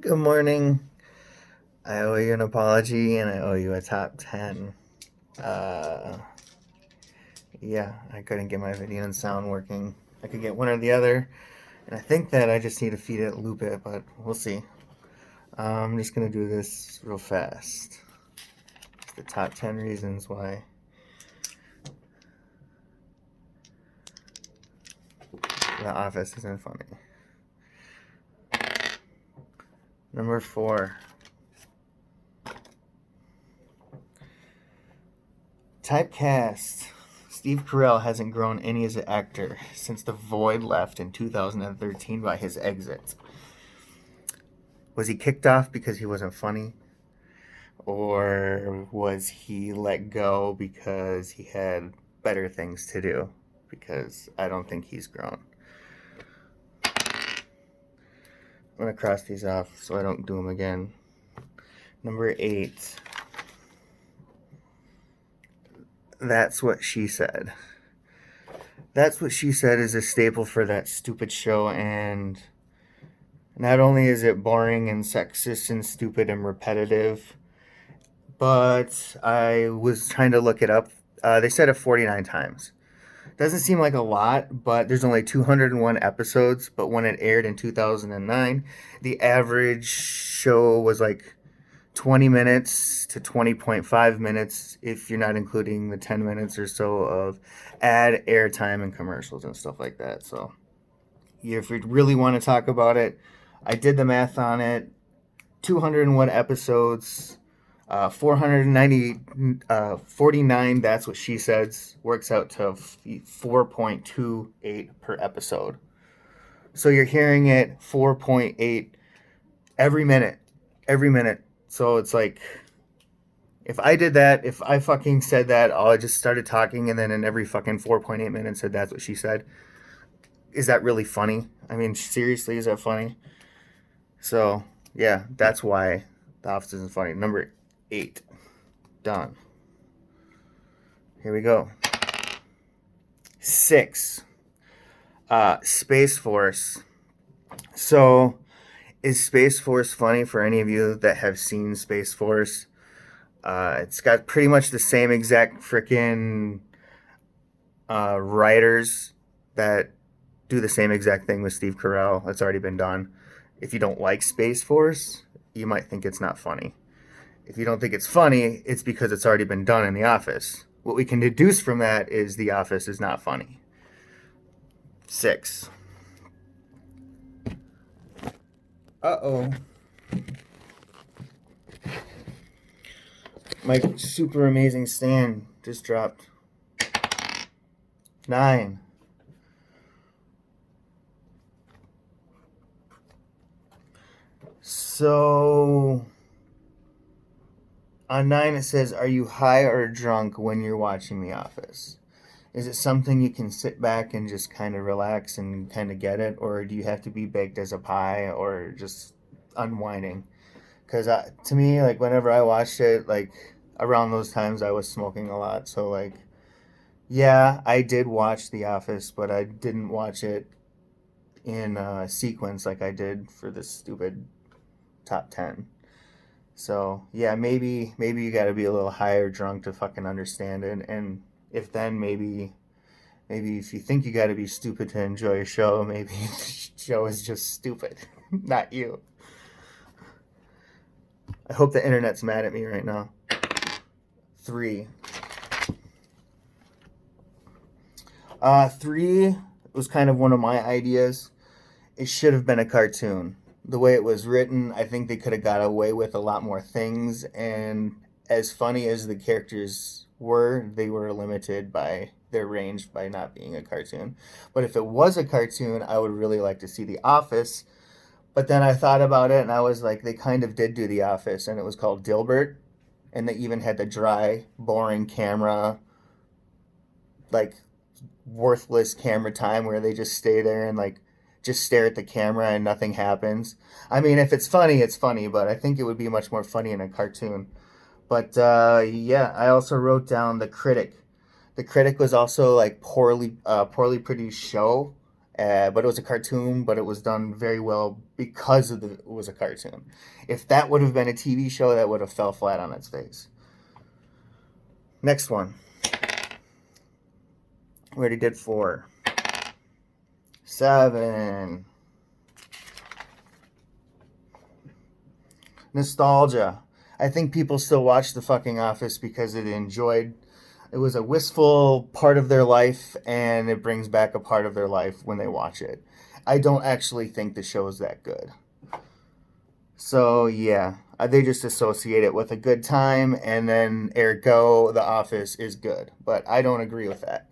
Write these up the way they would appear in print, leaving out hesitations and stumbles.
Good morning. I owe you an apology and I owe you a top 10. Uh, yeah, I couldn't get my video and sound working. I could get one or the other, and I think that I just need to feed it, loop it, but we'll see. I'm just going to do this real fast. It's the top 10 reasons why The Office isn't funny. Number 4. Typecast. Steve Carell hasn't grown any as an actor since the void left in 2013 by his exit. Was he kicked off because he wasn't funny? Or was he let go because he had better things to do? Because I don't think he's grown. I'm going to cross these off so I don't do them again. Number 8. That's What She Said. That's What She Said is a staple for that stupid show, and not only is it boring and sexist and stupid and repetitive, but I was trying to look it up. They said it 49 times. Doesn't seem like a lot, but there's only 201 episodes. But when it aired in 2009, the average show was like 20 minutes to 20.5 minutes if you're not including the 10 minutes or so of ad airtime and commercials and stuff like that. So if you really want to talk about it, I did the math on it. 201 episodes, 49, That's What She Says, works out to 4.28 per episode. So you're hearing it 4.8 every minute. So it's like, if I did that, if I fucking said that, I just started talking and then in every fucking 4.8 minutes said that's what she said. Is that really funny? I mean, seriously, is that funny? So, yeah, that's why The Office isn't funny. Number 8. Done. Here we go. 6. Space Force. So, is Space Force funny for any of you that have seen Space Force? It's got pretty much the same exact freaking writers that do the same exact thing with Steve Carell. It's already been done. If you don't like Space Force, you might think it's not funny. If you don't think it's funny, it's because it's already been done in The Office. What we can deduce from that is The Office is not funny. 6. Uh-oh. My super amazing stand just dropped. 9. So on 9 it says, are you high or drunk when you're watching The Office? Is it something you can sit back and just kind of relax and kind of get it? Or do you have to be baked as a pie or just unwinding? Because to me, like, whenever I watched it, like, around those times I was smoking a lot. So, like, yeah, I did watch The Office, but I didn't watch it in sequence like I did for this stupid top 10. So yeah, maybe you got to be a little high or drunk to fucking understand it. And if then maybe if you think you got to be stupid to enjoy a show, maybe the show is just stupid, not you. I hope the internet's mad at me right now. 3. 3 was kind of one of my ideas. It should have been a cartoon. The way it was written, I think they could have got away with a lot more things. And as funny as the characters were, they were limited by their range by not being a cartoon. But if it was a cartoon, I would really like to see The Office. But then I thought about it and I was like, they kind of did do The Office, and it was called Dilbert. And they even had the dry, boring camera, like worthless camera time where they just stay there and like just stare at the camera and nothing happens. I mean, if it's funny, it's funny, but I think it would be much more funny in a cartoon. But yeah, I also wrote down The Critic. The Critic was also like poorly produced show, but it was a cartoon, but it was done very well because it was a cartoon. If that would have been a TV show, that would have fell flat on its face. Next one. We already did 4. 7. Nostalgia. I think people still watch The fucking Office because it was a wistful part of their life, and it brings back a part of their life when they watch it. I don't actually think the show is that good. So, yeah, they just associate it with a good time, and then ergo, The Office is good. But I don't agree with that.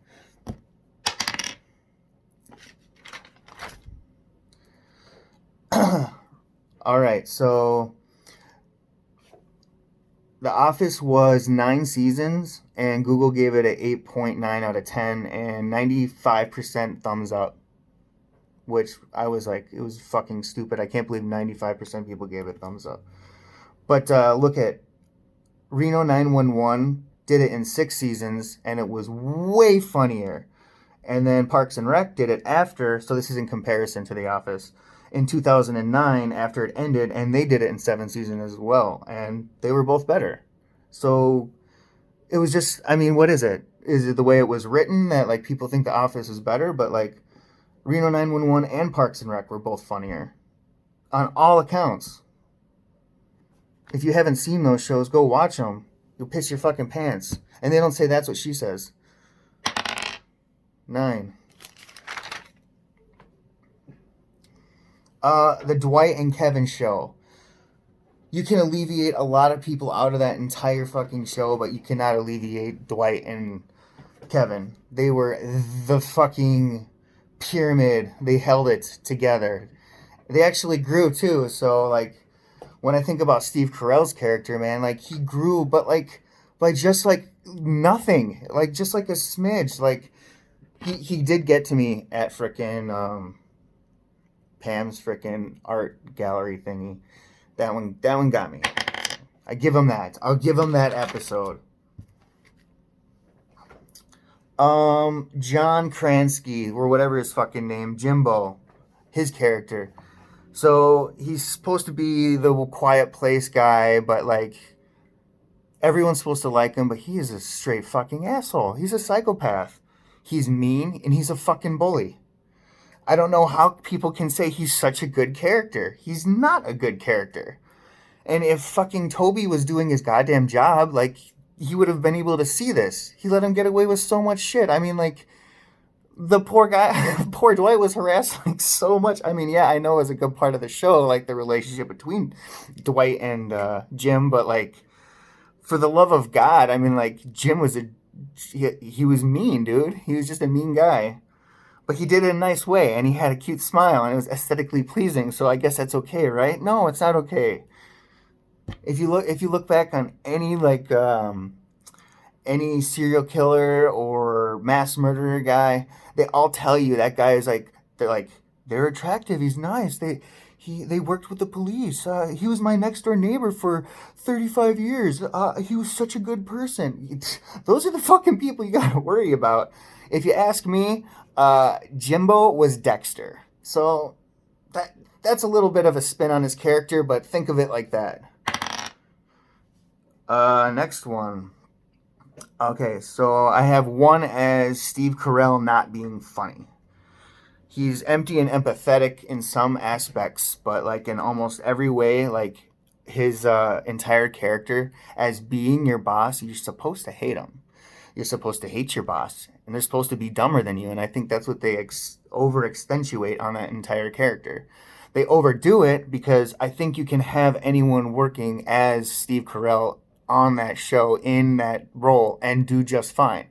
All right, so The Office was 9 seasons, and Google gave it an 8.9 out of 10 and 95% thumbs up, which I was like, it was fucking stupid. I can't believe 95% of people gave it thumbs up. But look at Reno 911 did it in 6 seasons, and it was way funnier. And then Parks and Rec did it after, so this is in comparison to The Office, in 2009 after it ended, and they did it in 7 seasons as well, and they were both better. So it was just, I mean, what is it? Is it the way it was written that like people think The Office is better? But like Reno 911 and Parks and Rec were both funnier on all accounts. If you haven't seen those shows, go watch them. You'll piss your fucking pants. And they don't say that's what she says. 9. The Dwight and Kevin show. You can alleviate a lot of people out of that entire fucking show, but you cannot alleviate Dwight and Kevin. They were the fucking pyramid. They held it together. They actually grew too, so like when I think about Steve Carell's character, man, like he grew, but like by just like nothing. Like just like a smidge. Like he did get to me at frickin' Pam's frickin' art gallery thingy. That one got me. I give him that. I'll give him that episode. John Kransky, or whatever his fucking name, Jimbo, his character. So he's supposed to be the quiet place guy, but like everyone's supposed to like him, but he is a straight fucking asshole. He's a psychopath. He's mean, and he's a fucking bully. I don't know how people can say he's such a good character. He's not a good character. And if fucking Toby was doing his goddamn job, like, he would have been able to see this. He let him get away with so much shit. I mean, like, the poor guy, poor Dwight was harassed, like, so much. I mean, yeah, I know it was a good part of the show, like, the relationship between Dwight and Jim, but, like, for the love of God, I mean, like, Jim was he was mean, dude. He was just a mean guy. But he did it in a nice way, and he had a cute smile, and it was aesthetically pleasing. So I guess that's okay, right? No, it's not okay. If you look back on any like any serial killer or mass murderer guy, they all tell you that guy is like they're attractive. He's nice. They worked with the police. He was my next door neighbor for 35 years. He was such a good person. Those are the fucking people you gotta worry about. If you ask me, Jimbo was Dexter. So that's a little bit of a spin on his character, but think of it like that. Next one. Okay, so I have one as Steve Carell not being funny. He's empty and empathetic in some aspects, but like in almost every way, like his entire character as being your boss, you're supposed to hate him. You're supposed to hate your boss, and they're supposed to be dumber than you, and I think that's what they over-accentuate on that entire character. They overdo it because I think you can have anyone working as Steve Carell on that show in that role and do just fine.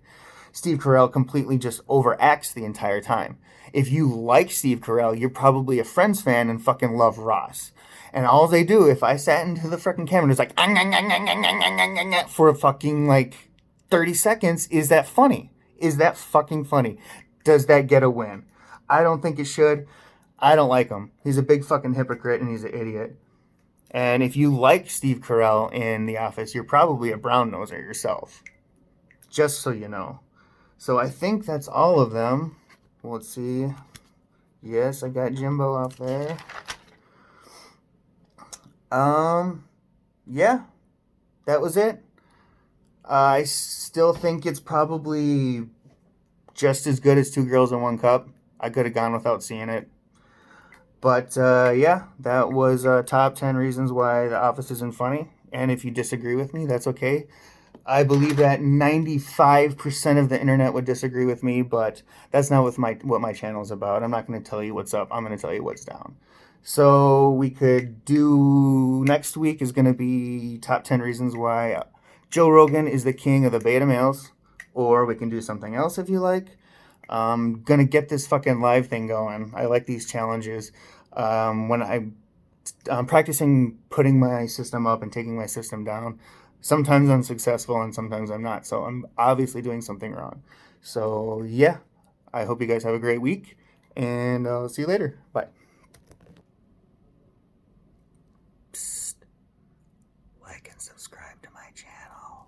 Steve Carell completely just overacts the entire time. If you like Steve Carell, you're probably a Friends fan and fucking love Ross. And all they do, if I sat into the fucking camera, it's like for a fucking like 30 seconds, is that funny? Is that fucking funny? Does that get a win? I don't think it should. I don't like him. He's a big fucking hypocrite and he's an idiot. And if you like Steve Carell in The Office, you're probably a brown noser yourself. Just so you know. So I think that's all of them. Let's see. Yes, I got Jimbo out there. Yeah, that was it. I still think it's probably just as good as Two Girls in One Cup. I could have gone without seeing it. But yeah, that was top 10 reasons why The Office isn't funny. And if you disagree with me, that's okay. I believe that 95% of the internet would disagree with me, but that's not what my channel is about. I'm not going to tell you what's up. I'm going to tell you what's down. So we could do next week is going to be top 10 reasons why Joe Rogan is the king of the beta males, or we can do something else if you like. I'm going to get this fucking live thing going. I like these challenges. When I'm practicing putting my system up and taking my system down. Sometimes I'm successful and sometimes I'm not. So I'm obviously doing something wrong. So yeah, I hope you guys have a great week and I'll see you later. Bye. Psst, like and subscribe to my channel.